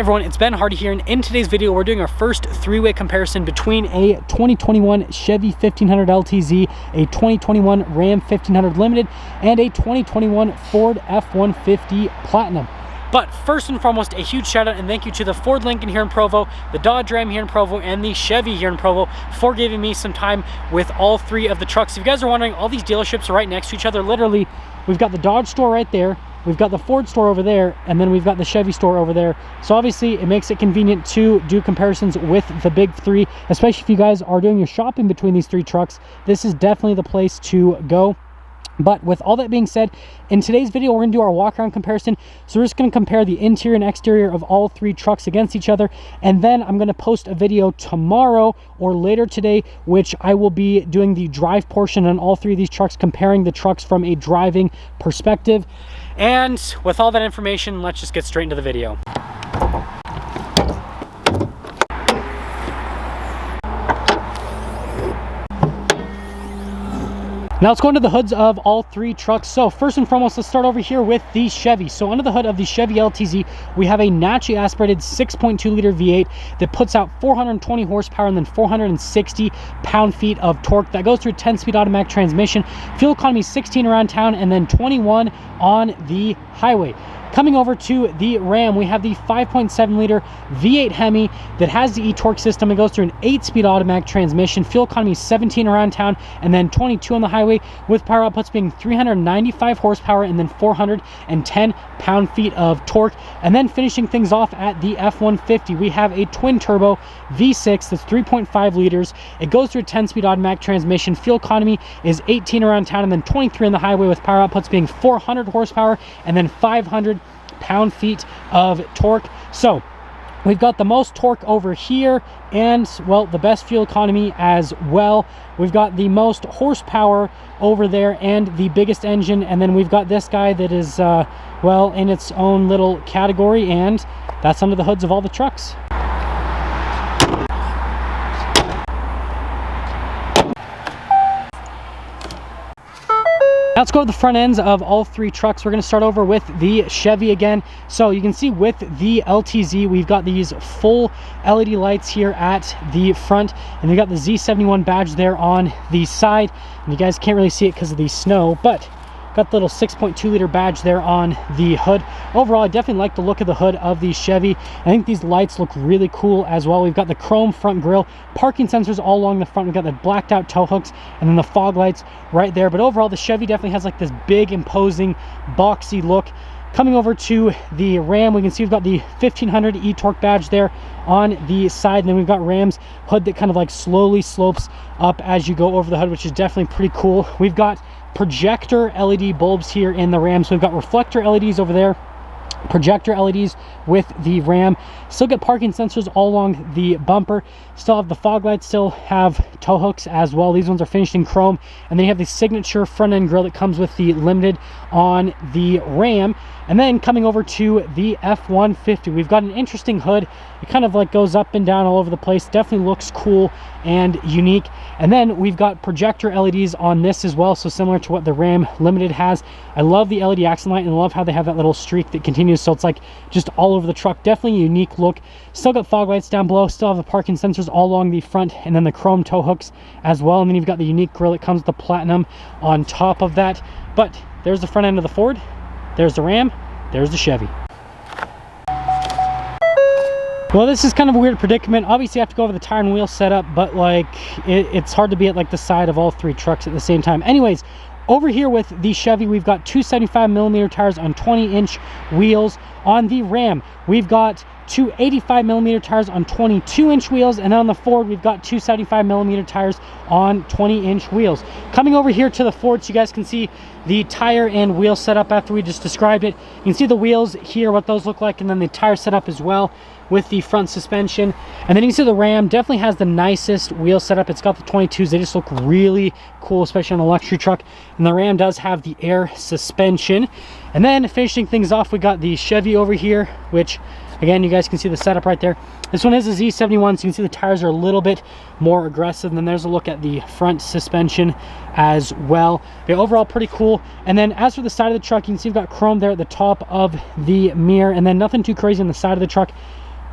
everyone, it's Ben Hardy here, and in today's video we're doing our first three-way comparison between a 2021 Chevy 1500 LTZ, a 2021 Ram 1500 Limited, and a 2021 Ford F-150 Platinum. But first and foremost, a huge shout out and thank you to the Ford Lincoln here in Provo, the Dodge Ram here in Provo, and the Chevy here in Provo for giving me some time with all three of the trucks. If you guys are wondering, all these dealerships are right next to each other. Literally, we've got the Dodge store right there, we've got the Ford store over there, and then we've got the Chevy store over there. So obviously it makes it convenient to do comparisons with the big three, especially if you guys are doing your shopping between these three trucks. This is definitely the place to go. But with all that being said, in today's video we're going to do our walk around comparison. So we're just going to compare the interior and exterior of all three trucks against each other, and then I'm going to post a video tomorrow or later today which I will be doing the drive portion on all three of these trucks, comparing the trucks from a driving perspective. And with all that information, let's just get straight into the video. Now let's go into the hoods of all three trucks. So first and foremost, let's start over here with the Chevy. So under the hood of the Chevy LTZ, we have a naturally aspirated 6.2 liter V8 that puts out 420 horsepower and then 460 pound-feet of torque. That goes through a 10-speed automatic transmission. Fuel economy 16 around town and then 21 on the highway. Coming over to the Ram, we have the 5.7 liter V8 Hemi that has the e-torque system. It goes through an 8-speed automatic transmission. Fuel economy 17 around town and then 22 on the highway, with power outputs being 395 horsepower and then 410 pound-feet of torque. And then finishing things off at the F-150, we have a twin-turbo V6 that's 3.5 liters. It goes through a 10-speed automatic transmission. Fuel economy is 18 around town and then 23 on the highway, with power outputs being 400 horsepower and then 500 pound-feet of torque. So we've got the most torque over here and, well, the best fuel economy as well. We've got the most horsepower over there and the biggest engine, and then we've got this guy that is well, in its own little category, and that's under the hoods of all the trucks. Now let's go to the front ends of all three trucks. We're going to start over with the Chevy again. So you can see with the LTZ, we've got these full LED lights here at the front, and we got the Z71 badge there on the side. And you guys can't really see it because of the snow, but got the little 6.2 liter badge there on the hood. Overall, I definitely like the look of the hood of the Chevy. I think these lights look really cool as well. We've got the chrome front grille, parking sensors all along the front. We've got the blacked out tow hooks and then the fog lights right there. But overall, the Chevy definitely has like this big, imposing, boxy look. Coming over to the Ram, we can see we've got the 1500 e-torque badge there on the side, and then we've got Ram's hood that kind of like slowly slopes up as you go over the hood, which is definitely pretty cool. We've got projector LED bulbs here in the Ram. So we've got reflector LEDs over there, projector LEDs with the Ram. Still get parking sensors all along the bumper. Still have the fog lights, still have tow hooks as well. These ones are finished in chrome. And then you have the signature front end grille that comes with the Limited on the Ram. And then coming over to the F-150, we've got an interesting hood. It kind of like goes up and down all over the place. Definitely looks cool and unique. And then we've got projector LEDs on this as well, so similar to what the Ram Limited has. I love the LED accent light and I love how they have that little streak that continues, so it's like just all over the truck. Definitely a unique look. Still got fog lights down below, still have the parking sensors all along the front, and then the chrome tow hooks as well. And then you've got the unique grille that comes with the Platinum on top of that. But there's the front end of the Ford, there's the Ram, there's the Chevy. Well, this is kind of a weird predicament. Obviously, I have to go over the tire and wheel setup, but like it's hard to be at like the side of all three trucks at the same time. Anyways, over here with the Chevy, we've got 275mm tires on 20-inch wheels. On the Ram, we've got two 85mm tires on 22-inch wheels, and then on the Ford, we've got 275mm tires on 20-inch wheels. Coming over here to the Ford, so you guys can see the tire and wheel setup after we just described it. You can see the wheels here, what those look like, and then the tire setup as well with the front suspension. And then you can see the Ram definitely has the nicest wheel setup. It's got the 22s. They just look really cool, especially on a luxury truck. And the Ram does have the air suspension. And then finishing things off, we got the Chevy over here, which again, you guys can see the setup right there. This one is a Z71, so you can see the tires are a little bit more aggressive. And then there's a look at the front suspension as well. They're overall pretty cool. And then as for the side of the truck, you can see we've got chrome there at the top of the mirror, and then nothing too crazy on the side of the truck.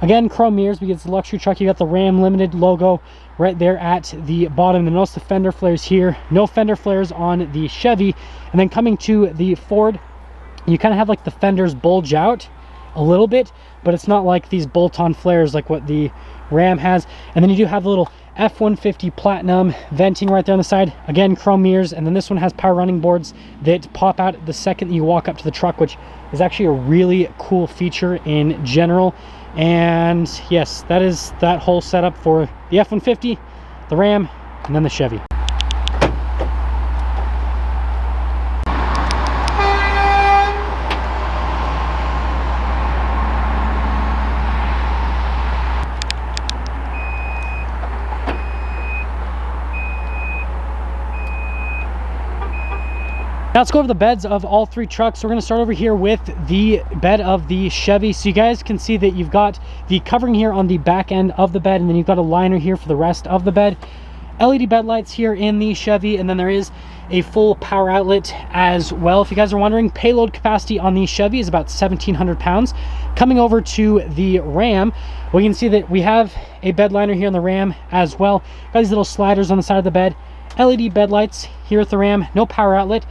Again, chrome mirrors because it's a luxury truck. You got the Ram Limited logo right there at the bottom. And notice the fender flares here. No fender flares on the Chevy. And then coming to the Ford, you kind of have like the fenders bulge out a little bit, but it's not like these bolt-on flares like what the Ram has. And then you do have the little F-150 Platinum venting right there on the side. Again, chrome mirrors. And then this one has power running boards that pop out the second that you walk up to the truck, which is actually a really cool feature in general. And yes, that is that whole setup for the F-150, the Ram, and then the Chevy. Now let's go over the beds of all three trucks. So we're going to start over here with the bed of the Chevy. So you guys can see that you've got the covering here on the back end of the bed, and then you've got a liner here for the rest of the bed. LED bed lights here in the Chevy, and then there is a full power outlet as well. If you guys are wondering, payload capacity on the Chevy is about 1,700 pounds. Coming over to the Ram, well, you can see that we have a bed liner here on the Ram as well. Got these little sliders on the side of the bed. LED bed lights here at the Ram, no power outlet.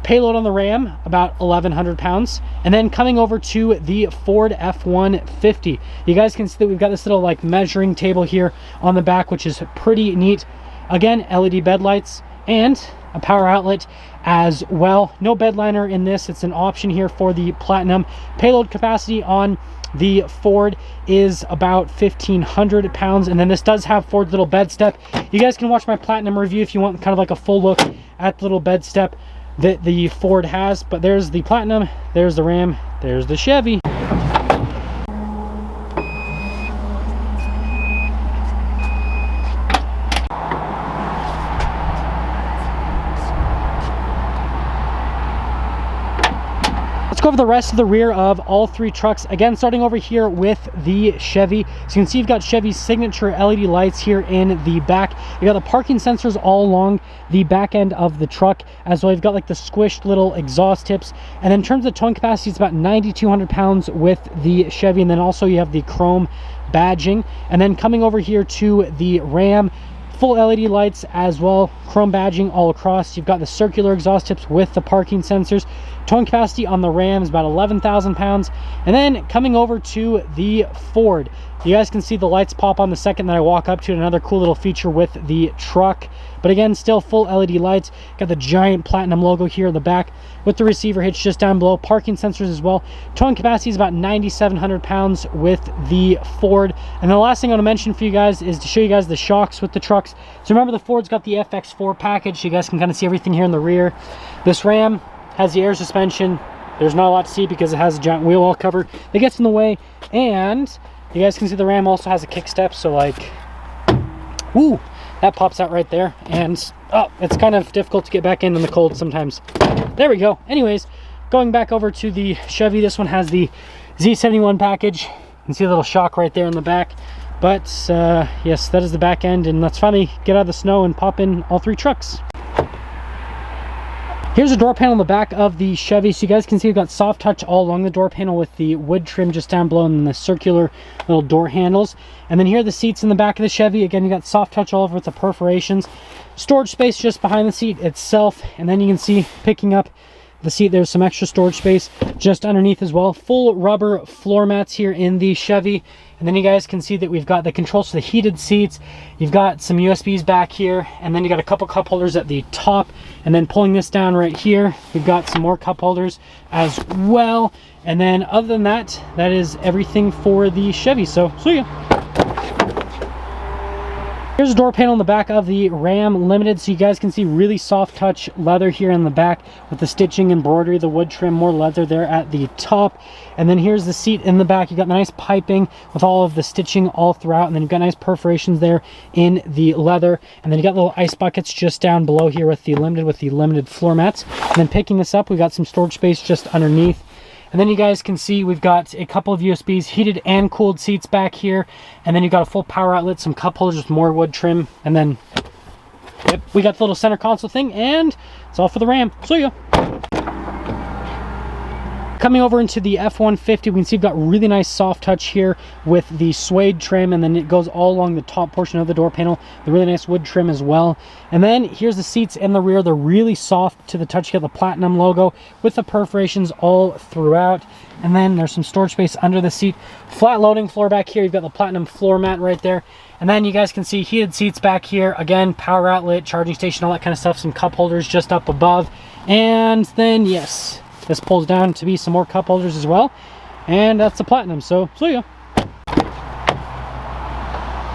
Payload on the Ram, about 1,100 pounds. And then coming over to the Ford F-150, you guys can see that we've got this little like measuring table here on the back, which is pretty neat. Again, LED bed lights and a power outlet as well. No bed liner in this. It's an option here for the Platinum. Payload capacity on the Ford is about 1,500 pounds. And then this does have Ford's little bed step. You guys can watch my Platinum review if you want kind of like a full look at the little bed step that the Ford has. But there's the Platinum, there's the Ram, there's the Chevy. Let's go over the rest of the rear of all three trucks. Again, starting over here with the Chevy. So you can see you've got Chevy's signature LED lights here in the back. You got the parking sensors all along the back end of the truck as well. You've got like the squished little exhaust tips. And then in terms of towing capacity, it's about 9,200 pounds with the Chevy. And then also you have the chrome badging. And then coming over here to the Ram, full LED lights as well, chrome badging all across. You've got the circular exhaust tips with the parking sensors. Towing capacity on the Ram is about 11,000 pounds. And then coming over to the Ford, you guys can see the lights pop on the second that I walk up to it. Another cool little feature with the truck. But again, still full LED lights. Got the giant Platinum logo here in the back with the receiver hitch just down below. Parking sensors as well. Towing capacity is about 9,700 pounds with the Ford. And the last thing I want to mention for you guys is to show you guys the shocks with the trucks. So remember, the Ford's got the FX4 package. So you guys can kind of see everything here in the rear. This Ram has the air suspension. There's not a lot to see because it has a giant wheel well cover that gets in the way. And you guys can see the Ram also has a kick step. So like, woo, that pops out right there. And oh, it's kind of difficult to get back in the cold sometimes. There we go. Anyways, going back over to the Chevy, this one has the Z71 package. You can see a little shock right there in the back. But yes, that is the back end. And let's finally get out of the snow and pop in all three trucks. Here's a door panel on the back of the Chevy. So you guys can see we've got soft touch all along the door panel with the wood trim just down below and then the circular little door handles. And then here are the seats in the back of the Chevy. Again, you got soft touch all over with the perforations. Storage space just behind the seat itself. And then you can see picking up the seat, there's some extra storage space just underneath as well. Full rubber floor mats here in the Chevy. And then you guys can see that we've got the controls for the heated seats. You've got some USBs back here, and then you got a couple cup holders at the top. And then pulling this down right here, we've got some more cup holders as well. And then other than that, that is everything for the Chevy. So see ya. Here's a door panel in the back of the Ram Limited. So you guys can see really soft touch leather here in the back with the stitching, embroidery, the wood trim, more leather there at the top. And then here's the seat in the back. You got nice piping with all of the stitching all throughout. And then you've got nice perforations there in the leather. And then you got little ice buckets just down below here with the limited floor mats. And then picking this up, we've got some storage space just underneath. And then you guys can see we've got a couple of USBs, heated and cooled seats back here. And then you've got a full power outlet, some cup holders with more wood trim. And then, yep, we got the little center console thing, and it's all for the Ram. See ya. Coming over into the F-150, we can see you've got really nice soft touch here with the suede trim, and then it goes all along the top portion of the door panel, the really nice wood trim as well. And then here's the seats in the rear. They're really soft to the touch. You got the Platinum logo with the perforations all throughout. And then there's some storage space under the seat. Flat loading floor back here. You've got the Platinum floor mat right there. And then you guys can see heated seats back here. Again, power outlet, charging station, all that kind of stuff. Some cup holders just up above. And then, yes, this pulls down to be some more cup holders as well. And that's the Platinum. So, see ya.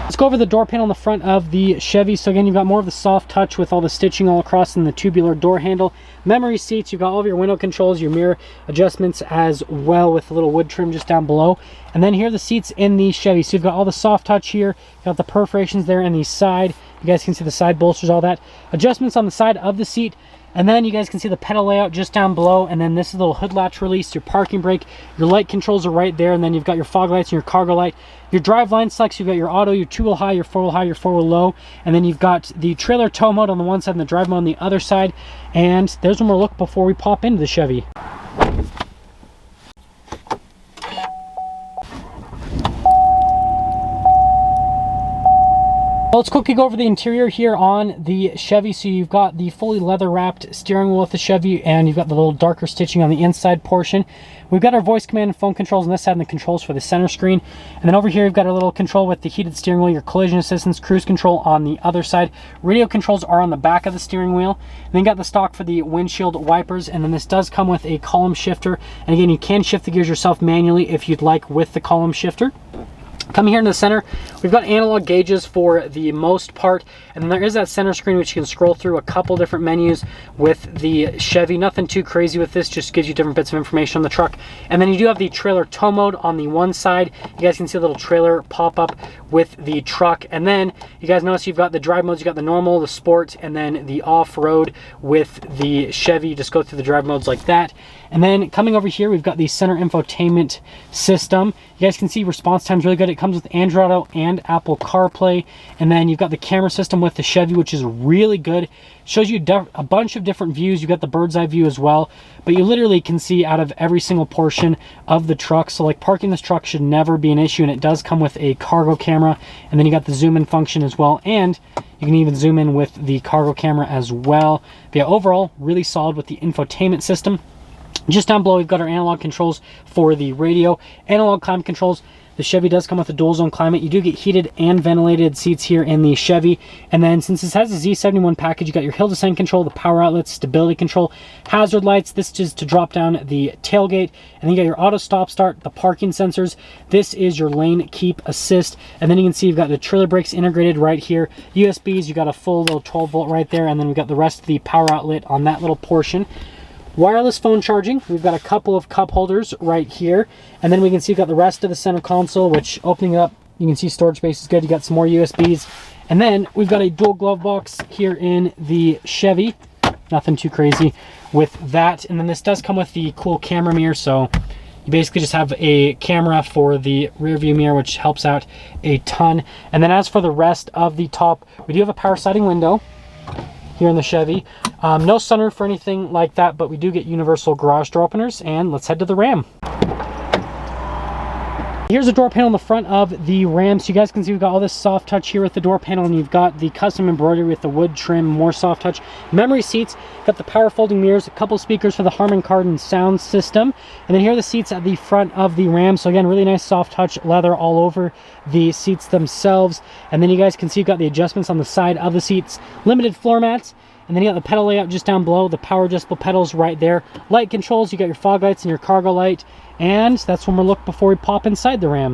Let's go over the door panel in the front of the Chevy. So again, you've got more of the soft touch with all the stitching all across in the tubular door handle. Memory seats, you've got all of your window controls, your mirror adjustments as well with the little wood trim just down below. And then here are the seats in the Chevy. So you've got all the soft touch here, you've got the perforations there in the side. You guys can see the side bolsters, all that. Adjustments on the side of the seat. And then you guys can see the pedal layout just down below, and then this is a little hood latch release, your parking brake, your light controls are right there, and then you've got your fog lights and your cargo light. Your drive line selects, you've got your auto, your 2-wheel high, your 4-wheel high, your 4-wheel low, and then you've got the trailer tow mode on the one side and the drive mode on the other side. And there's one more look before we pop into the Chevy. Let's quickly go over the interior here on the Chevy. So you've got the fully leather wrapped steering wheel with the Chevy, and you've got the little darker stitching on the inside portion. We've got our voice command and phone controls on this side and the controls for the center screen. And then over here you've got our little control with the heated steering wheel, your collision assistance, cruise control on the other side. Radio controls are on the back of the steering wheel. And then you got the stock for the windshield wipers, and then this does come with a column shifter. And again, you can shift the gears yourself manually if you'd like with the column shifter. Coming here in the center, we've got analog gauges for the most part, and then there is that center screen which you can scroll through a couple different menus with the Chevy. Nothing too crazy with this, just gives you different bits of information on the truck. And then you do have the trailer tow mode on the one side. You guys can see a little trailer pop up with the truck. And then you guys notice you've got the drive modes. You've got the normal, the sport, and then the off-road with the Chevy. You just go through the drive modes like that. And then coming over here, we've got the center infotainment system. You guys can see response time's really good. It comes with Android Auto and Apple CarPlay. And then you've got the camera system with the Chevy, which is really good. Shows you a bunch of different views. You've got the bird's eye view as well, but you literally can see out of every single portion of the truck. So like parking this truck should never be an issue, and it does come with a cargo camera. And then you got the zoom in function as well, and you can even zoom in with the cargo camera as well. But yeah, overall, really solid with the infotainment system. Just down below, we've got our analog controls for the radio, analog climate controls. The Chevy does come with a dual zone climate. You do get heated and ventilated seats here in the Chevy. And then since this has a Z71 package, you got your hill descent control, the power outlets, stability control, hazard lights. This is to drop down the tailgate. And then you got your auto stop start, the parking sensors. This is your lane keep assist. And then you can see you've got the trailer brakes integrated right here. USBs, you got a full little 12 volt right there. And then we've got the rest of the power outlet on that little portion. Wireless phone charging. We've got a couple of cup holders right here. And then we can see you've got the rest of the center console, which opening it up, you can see storage space is good. You got some more USBs. And then we've got a dual glove box here in the Chevy. Nothing too crazy with that. And then this does come with the cool camera mirror. So you basically just have a camera for the rear view mirror, which helps out a ton. And then as for the rest of the top, we do have a power sliding window here in the Chevy. No sunroof or anything like that, but we do get universal garage door openers. And let's head to the Ram. Here's a door panel in the front of the Ram. So you guys can see we've got all this soft touch here with the door panel, and you've got the custom embroidery with the wood trim, more soft touch. Memory seats, got the power folding mirrors, a couple speakers for the Harman Kardon sound system. And then here are the seats at the front of the Ram. So again, really nice soft touch leather all over the seats themselves. And then you guys can see you've got the adjustments on the side of the seats, limited floor mats. And then you got the pedal layout just down below, the power adjustable pedals right there. Light controls, you got your fog lights and your cargo light. And that's when we'll look before we pop inside the Ram.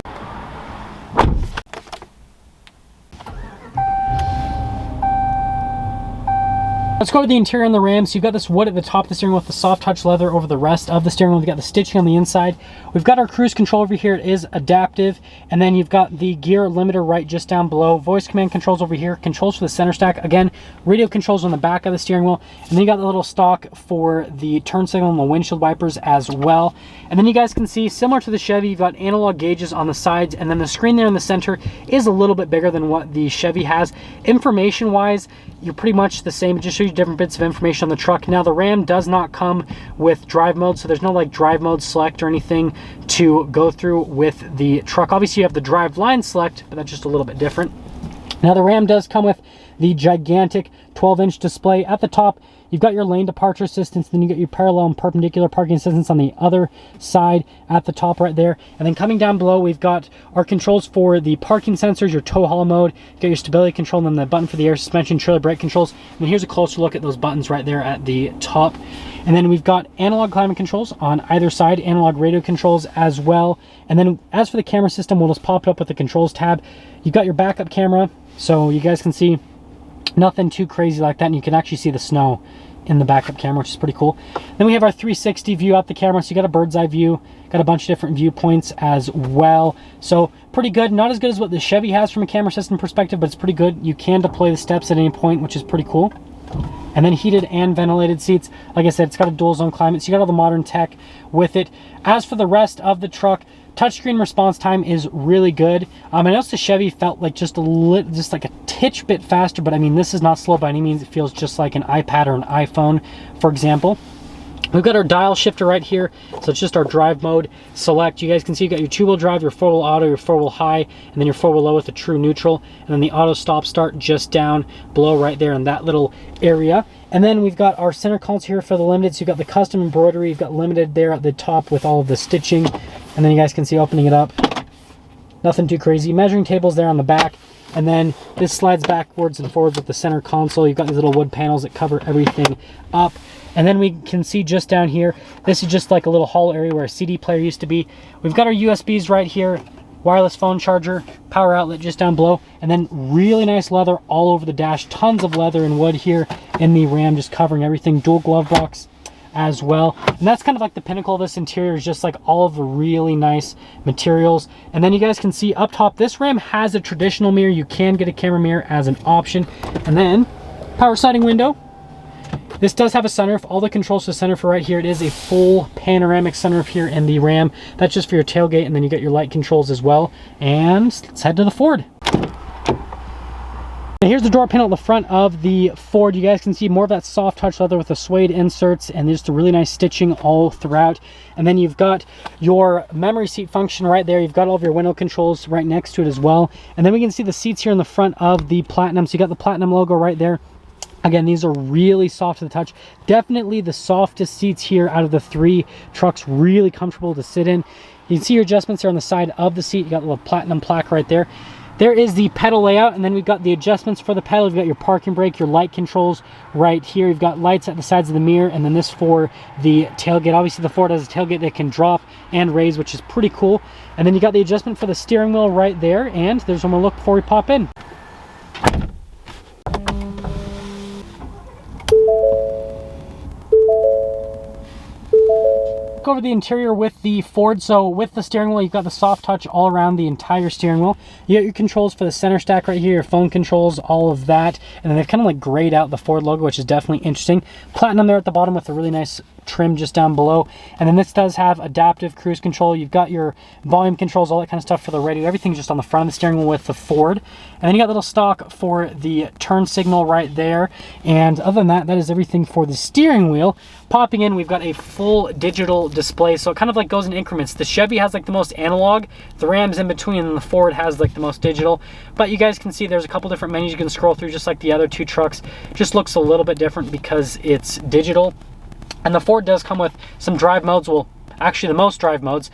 Let's go to the interior on the Ram. So you've got this wood at the top of the steering wheel with the soft touch leather over the rest of the steering wheel. We've got the stitching on the inside. We've got our cruise control over here. It is adaptive. And then you've got the gear limiter right just down below. Voice command controls over here. Controls for the center stack. Again, radio controls on the back of the steering wheel. And then you got the little stock for the turn signal and the windshield wipers as well. And then you guys can see, similar to the Chevy, you've got analog gauges on the sides. And then the screen there in the center is a little bit bigger than what the Chevy has. Information-wise, you're pretty much the same. It just shows you of different bits of information on the truck. Now the Ram does not come with drive mode, so there's no like drive mode select or anything to go through with the truck. Obviously you have the drive line select, but that's just a little bit different. Now the Ram does come with the gigantic 12-inch display. At the top, you've got your lane departure assistance, then you got your parallel and perpendicular parking assistance on the other side at the top right there. And then coming down below, we've got our controls for the parking sensors, your tow haul mode, you got your stability control, and then the button for the air suspension, trailer brake controls. And then here's a closer look at those buttons right there at the top. And then we've got analog climate controls on either side, analog radio controls as well. And then as for the camera system, we'll just pop it up with the controls tab. You've got your backup camera, so you guys can see nothing too crazy like that, and you can actually see the snow in the backup camera, which is pretty cool. Then we have our 360 view out the camera, so you got a bird's eye view, got a bunch of different viewpoints as well. So pretty good. Not as good as what the Chevy has from a camera system perspective, but it's pretty good. You can deploy the steps at any point, which is pretty cool. And then heated and ventilated seats. Like I said, it's got a dual zone climate, so you got all the modern tech with it. As for the rest of the truck, touchscreen response time is really good. I noticed the Chevy felt like just like a titch bit faster, but I mean, this is not slow by any means. It feels just like an iPad or an iPhone, for example. We've got our dial shifter right here, so it's just our drive mode select. You guys can see you got your 2-wheel drive, your 4-wheel auto, your 4-wheel high, and then your 4-wheel low with a true neutral, and then the auto stop start just down below right there in that little area. And then we've got our center console here for the limited, so you've got the custom embroidery, you've got limited there at the top with all of the stitching, and then you guys can see opening it up, nothing too crazy. Measuring tables there on the back, and then this slides backwards and forwards with the center console. You've got these little wood panels that cover everything up. And then we can see just down here, this is just like a little hall area where a CD player used to be. We've got our USBs right here, wireless phone charger, power outlet just down below, and then really nice leather all over the dash. Tons of leather and wood here in the Ram, just covering everything. Dual glove box as well. And that's kind of like the pinnacle of this interior, is just like all of the really nice materials. And then you guys can see up top, this Ram has a traditional mirror. You can get a camera mirror as an option. And then power sliding window. This does have a sunroof. All the controls for the sunroof are right here. It is a full panoramic sunroof here in the Ram. That's just for your tailgate, and then you got your light controls as well. And let's head to the Ford. And here's the door panel at the front of the Ford. You guys can see more of that soft touch leather with the suede inserts and just a really nice stitching all throughout. And then you've got your memory seat function right there. You've got all of your window controls right next to it as well. And then we can see the seats here in the front of the Platinum. So you got the Platinum logo right there. Again, these are really soft to the touch. Definitely the softest seats here out of the 3 trucks. Really comfortable to sit in. You can see your adjustments are on the side of the seat. You got the little Platinum plaque right there. There is the pedal layout, and then we've got the adjustments for the pedal. You've got your parking brake, your light controls right here. You've got lights at the sides of the mirror, and then this for the tailgate. Obviously, the Ford has a tailgate that can drop and raise, which is pretty cool. And then you got the adjustment for the steering wheel right there, and there's one more look before we pop in. Over the interior with the Ford. So with the steering wheel, you've got the soft touch all around the entire steering wheel. You got your controls for the center stack right here, your phone controls, all of that. And then they've kind of like grayed out the Ford logo, which is definitely interesting. Platinum there at the bottom with a really nice trim just down below. And then this does have adaptive cruise control. You've got your volume controls, all that kind of stuff for the radio. Everything's just on the front of the steering wheel with the Ford. And then you got little stock for the turn signal right there. And other than that, that is everything for the steering wheel. Popping in, we've got a full digital display. So it kind of like goes in increments. The Chevy has like the most analog, the Ram's in between, and the Ford has like the most digital. But you guys can see there's a couple different menus you can scroll through, just like the other 2 trucks. Just looks a little bit different because it's digital. And the Ford does come with some drive modes, well, actually the most drive modes.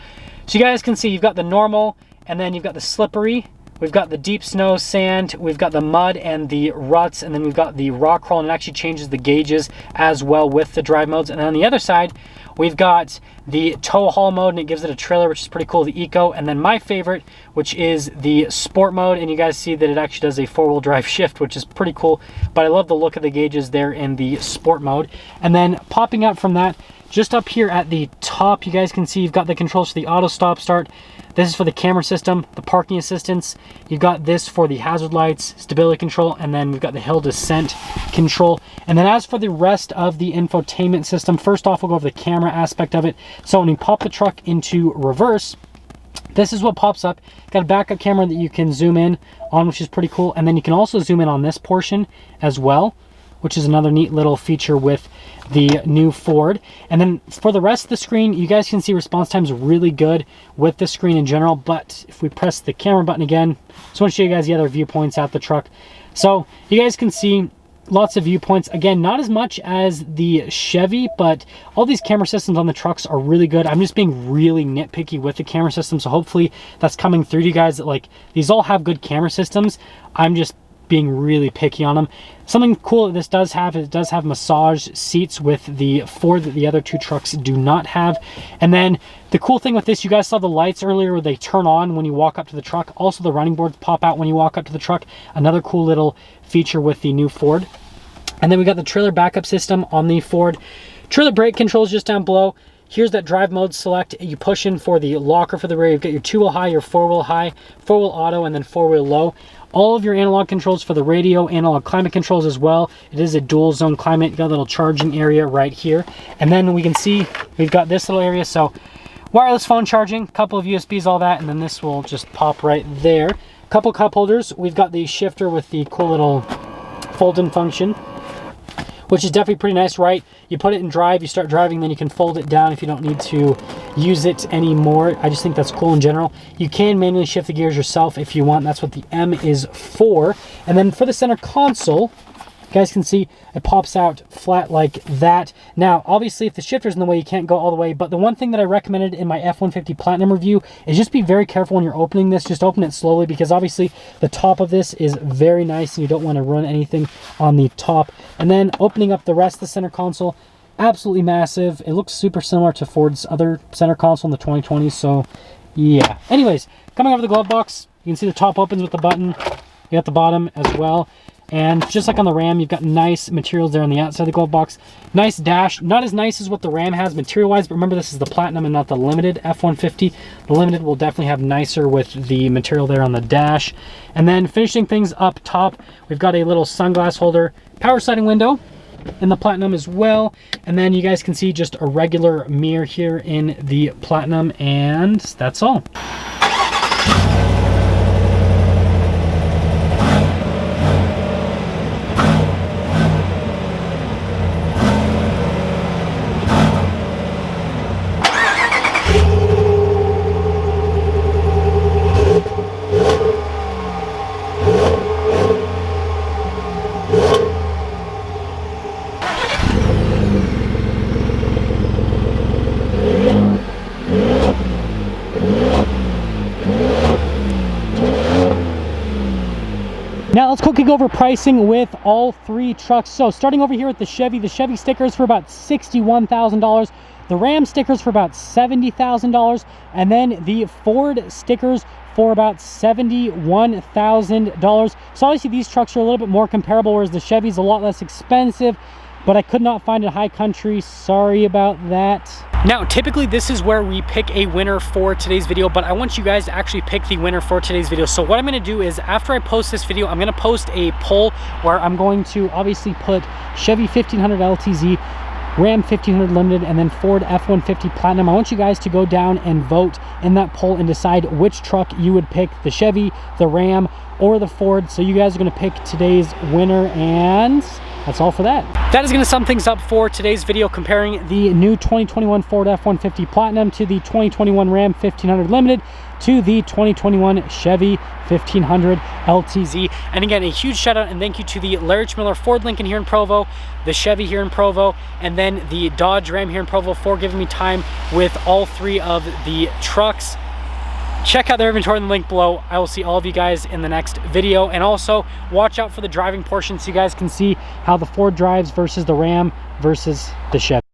So you guys can see you've got the normal, and then you've got the slippery, we've got the deep snow, sand, we've got the mud and the ruts, and then we've got the rock crawl, and it actually changes the gauges as well with the drive modes. And then on the other side, we've got the tow haul mode, and it gives it a trailer, which is pretty cool, the Eco. And then my favorite, which is the sport mode, and you guys see that it actually does a 4-wheel drive shift, which is pretty cool. But I love the look of the gauges there in the sport mode. And then popping out from that, just up here at the top, you guys can see you've got the controls for the auto stop start. This is for the camera system, the parking assistance. You've got this for the hazard lights, stability control, and then we've got the hill descent control. And then as for the rest of the infotainment system, first off, we'll go over the camera aspect of it. So when you pop the truck into reverse, this is what pops up. Got a backup camera that you can zoom in on, which is pretty cool. And then you can also zoom in on this portion as well, which is another neat little feature with the new Ford. And then for the rest of the screen, you guys can see response time's really good with the screen in general. But if we press the camera button again, just want to show you guys the other viewpoints out the truck. So you guys can see lots of viewpoints. Again, not as much as the Chevy, but all these camera systems on the trucks are really good. I'm just being really nitpicky with the camera system, so hopefully that's coming through to you guys, that like these all have good camera systems. I'm just being really picky on them. Something cool that this does have is it does have massage seats with the Ford that the other two trucks do not have. And then the cool thing with this, you guys saw the lights earlier where they turn on when you walk up to the truck. Also the running boards pop out when you walk up to the truck. Another cool little feature with the new Ford. And then we got the trailer backup system on the Ford. Trailer brake controls just down below. Here's that drive mode select. You push in for the locker for the rear. You've got your 2-wheel high, your 4-wheel high, 4-wheel auto, and then 4-wheel low. All of your analog controls for the radio, analog climate controls as well. It is a dual zone climate. You got a little charging area right here. And then we can see we've got this little area. So wireless phone charging, couple of USBs, all that. And then this will just pop right there. Couple cup holders. We've got the shifter with the cool little fold-in function, which is definitely pretty nice, right? You put it in drive, you start driving, then you can fold it down if you don't need to use it anymore. I just think that's cool in general. You can manually shift the gears yourself if you want. That's what the M is for. And then for the center console, you guys can see it pops out flat like that. Now, obviously, if the shifter's in the way, you can't go all the way. But the one thing that I recommended in my F-150 Platinum review is just be very careful when you're opening this. Just open it slowly, because obviously the top of this is very nice and you don't want to run anything on the top. And then opening up the rest of the center console, absolutely massive. It looks super similar to Ford's other center console in the 2020s. So yeah. Anyways, coming over the glove box, you can see the top opens with the button. You got the bottom as well. And just like on the Ram, you've got nice materials there on the outside of the glove box. Nice dash. Not as nice as what the Ram has material-wise, but remember this is the Platinum and not the Limited F-150. The Limited will definitely have nicer with the material there on the dash. And then finishing things up top, we've got a little sunglass holder, power sliding window in the Platinum as well. And then you guys can see just a regular mirror here in the Platinum, and that's all. Now let's quickly go over pricing with all three trucks. So starting over here with the Chevy stickers for about $61,000, the Ram stickers for about $70,000, and then the Ford stickers for about $71,000. So obviously these trucks are a little bit more comparable, whereas the Chevy's a lot less expensive, but I could not find a high country. Sorry about that. Now, typically this is where we pick a winner for today's video, but I want you guys to actually pick the winner for today's video. So what I'm going to do is after I post this video, I'm going to post a poll where I'm going to obviously put Chevy 1500 LTZ, Ram 1500 Limited, and then Ford F-150 Platinum. I want you guys to go down and vote in that poll and decide which truck you would pick, the Chevy, the Ram, or the Ford. So you guys are going to pick today's winner, and that's all for that. That is going to sum things up for today's video, comparing the new 2021 Ford F-150 Platinum to the 2021 Ram 1500 Limited to the 2021 Chevy 1500 LTZ. And again, a huge shout out and thank you to the Larry Miller Ford Lincoln here in Provo, the Chevy here in Provo, and then the Dodge Ram here in Provo for giving me time with all three of the trucks. Check out their inventory in the link below. I will see all of you guys in the next video. And also watch out for the driving portion so you guys can see how the Ford drives versus the Ram versus the Chevy.